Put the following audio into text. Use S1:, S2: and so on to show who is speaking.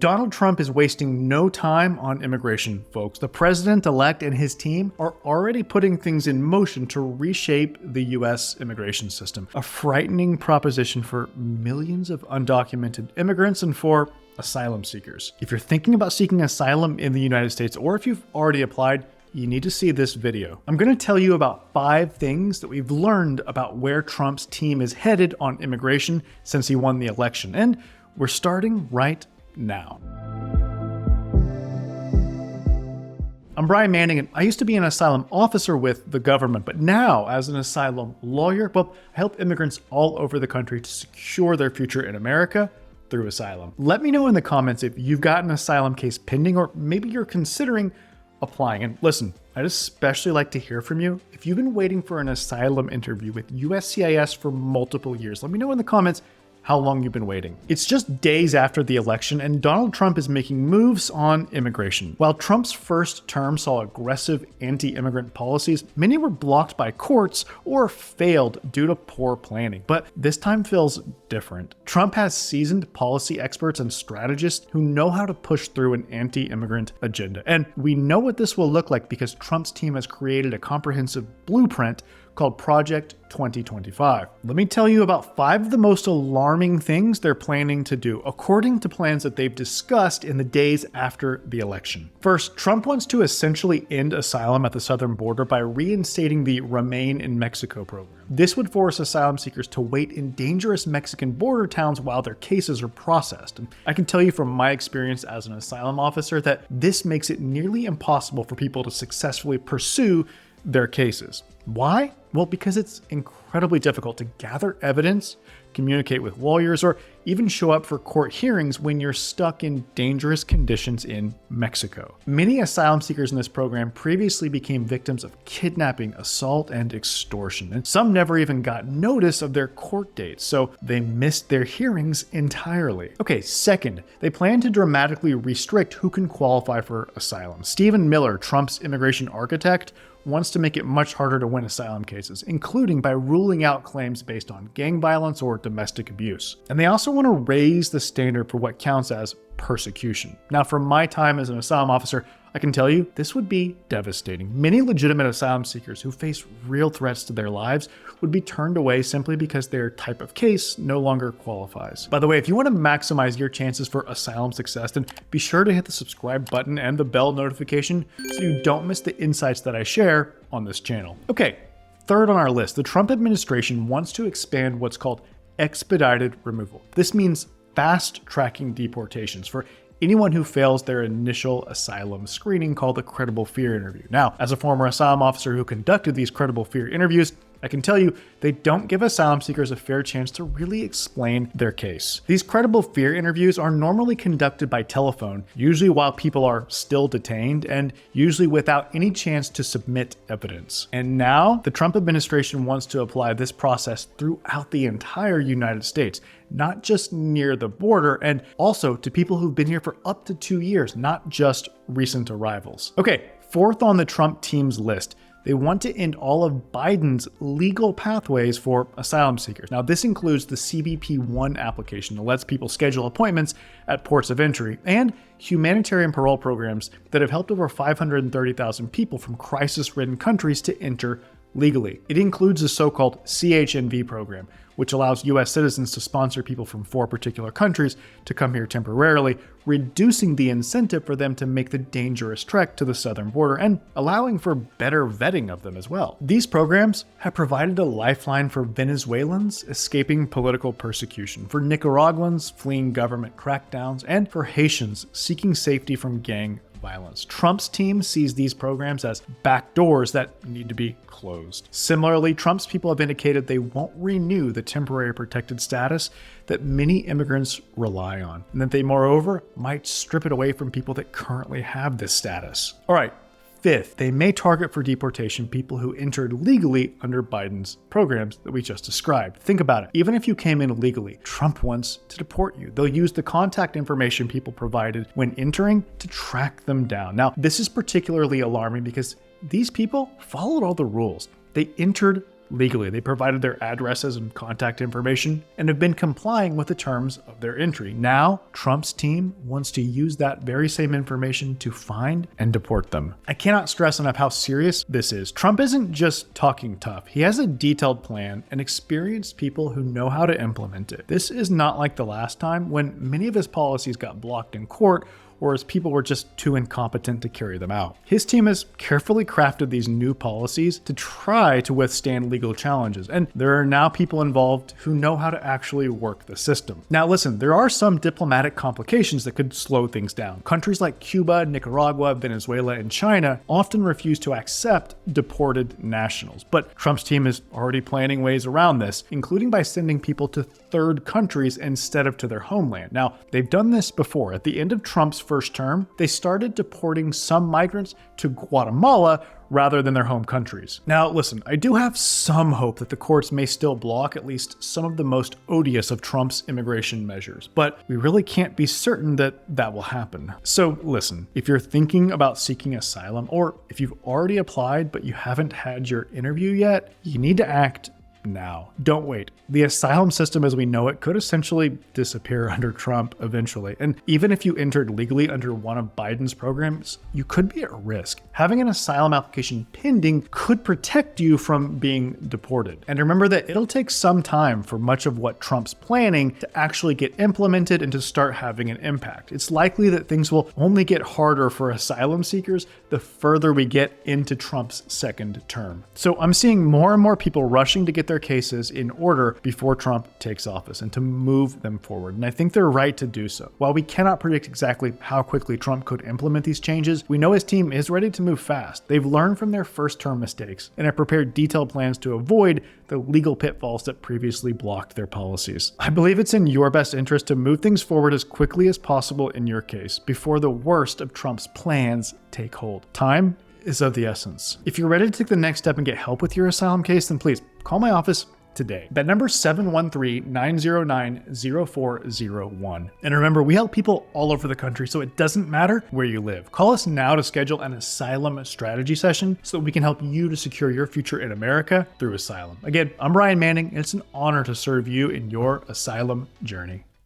S1: Donald Trump is wasting no time on immigration, folks. The president-elect and his team are already putting things in motion to reshape the US immigration system. A frightening proposition for millions of undocumented immigrants and for asylum seekers. If you're thinking about seeking asylum in the United States, or if you've already applied, you need to see this video. I'm going to tell you about 5 things that we've learned about where Trump's team is headed on immigration since he won the election. And we're starting right now. I'm Brian Manning, and I used to be an asylum officer with the government, but now as an asylum lawyer, I help immigrants all over the country to secure their future in America through asylum. Let me know in the comments if you've got an asylum case pending, or maybe you're considering applying. And listen, I'd especially like to hear from you. If you've been waiting for an asylum interview with USCIS for multiple years, let me know in the comments how long you've been waiting. It's just days after the election, and Donald Trump is making moves on immigration. While Trump's first term saw aggressive anti-immigrant policies, many were blocked by courts or failed due to poor planning. But this time feels different. Trump has seasoned policy experts and strategists who know how to push through an anti-immigrant agenda. And we know what this will look like because Trump's team has created a comprehensive blueprint called Project 2025. Let me tell you about 5 of the most alarming things they're planning to do, according to plans that they've discussed in the days after the election. First, Trump wants to essentially end asylum at the southern border by reinstating the Remain in Mexico program. This would force asylum seekers to wait in dangerous Mexican border towns while their cases are processed. And I can tell you from my experience as an asylum officer that this makes it nearly impossible for people to successfully pursue their cases. Why? Well, because it's incredibly difficult to gather evidence, communicate with lawyers, or even show up for court hearings when you're stuck in dangerous conditions in Mexico. Many asylum seekers in this program previously became victims of kidnapping, assault, and extortion, and some never even got notice of their court dates, so they missed their hearings entirely. Okay, second, they plan to dramatically restrict who can qualify for asylum. Stephen Miller, Trump's immigration architect, wants to make it much harder to win asylum cases, including by ruling out claims based on gang violence or domestic abuse. And they also want to raise the standard for what counts as persecution. Now, from my time as an asylum officer, I can tell you this would be devastating. Many legitimate asylum seekers who face real threats to their lives would be turned away simply because their type of case no longer qualifies. By the way, if you want to maximize your chances for asylum success, then be sure to hit the subscribe button and the bell notification so you don't miss the insights that I share on this channel. Okay, third on our list, the Trump administration wants to expand what's called expedited removal. This means fast-tracking deportations for anyone who fails their initial asylum screening called the credible fear interview. Now, as a former asylum officer who conducted these credible fear interviews, I can tell you they don't give asylum seekers a fair chance to really explain their case. These credible fear interviews are normally conducted by telephone, usually while people are still detained and usually without any chance to submit evidence. And now the Trump administration wants to apply this process throughout the entire United States, not just near the border, and also to people who've been here for up to 2 years, not just recent arrivals. Okay, fourth on the Trump team's list, they want to end all of Biden's legal pathways for asylum seekers. Now, this includes the CBP-1 application that lets people schedule appointments at ports of entry, and humanitarian parole programs that have helped over 530,000 people from crisis-ridden countries to enter legally. It includes the so-called CHNV program, which allows US citizens to sponsor people from 4 particular countries to come here temporarily, reducing the incentive for them to make the dangerous trek to the southern border and allowing for better vetting of them as well. These programs have provided a lifeline for Venezuelans escaping political persecution, for Nicaraguans fleeing government crackdowns, and for Haitians seeking safety from gang violence. Trump's team sees these programs as backdoors that need to be closed. Similarly, Trump's people have indicated they won't renew the temporary protected status that many immigrants rely on, and that they, moreover, might strip it away from people that currently have this status. All right, fifth, they may target for deportation people who entered legally under Biden's programs that we just described. Think about it. Even if you came in illegally, Trump wants to deport you. They'll use the contact information people provided when entering to track them down. Now, this is particularly alarming because these people followed all the rules. They entered legally. They provided their addresses and contact information and have been complying with the terms of their entry. Now, Trump's team wants to use that very same information to find and deport them. I cannot stress enough how serious this is. Trump isn't just talking tough. He has a detailed plan and experienced people who know how to implement it. This is not like the last time when many of his policies got blocked in court or as people were just too incompetent to carry them out. His team has carefully crafted these new policies to try to withstand legal challenges, and there are now people involved who know how to actually work the system. Now listen, there are some diplomatic complications that could slow things down. Countries like Cuba, Nicaragua, Venezuela, and China often refuse to accept deported nationals, but Trump's team is already planning ways around this, including by sending people to third countries instead of to their homeland. Now, they've done this before. At the end of Trump's first term, they started deporting some migrants to Guatemala rather than their home countries. Now, listen, I do have some hope that the courts may still block at least some of the most odious of Trump's immigration measures, but we really can't be certain that that will happen. So listen, if you're thinking about seeking asylum, or if you've already applied but you haven't had your interview yet, you need to act now. Don't wait. The asylum system as we know it could essentially disappear under Trump eventually. And even if you entered legally under one of Biden's programs, you could be at risk. Having an asylum application pending could protect you from being deported. And remember that it'll take some time for much of what Trump's planning to actually get implemented and to start having an impact. It's likely that things will only get harder for asylum seekers the further we get into Trump's second term. So I'm seeing more and more people rushing to get their cases in order before Trump takes office and to move them forward. And I think they're right to do so. While we cannot predict exactly how quickly Trump could implement these changes, we know his team is ready to move fast. They've learned from their first term mistakes and have prepared detailed plans to avoid the legal pitfalls that previously blocked their policies. I believe it's in your best interest to move things forward as quickly as possible in your case before the worst of Trump's plans take hold. Time is of the essence. If you're ready to take the next step and get help with your asylum case, then please call my office today. That number is 713-909-0401. And remember, we help people all over the country, so it doesn't matter where you live. Call us now to schedule an asylum strategy session so that we can help you to secure your future in America through asylum. Again, I'm Brian Manning, and it's an honor to serve you in your asylum journey.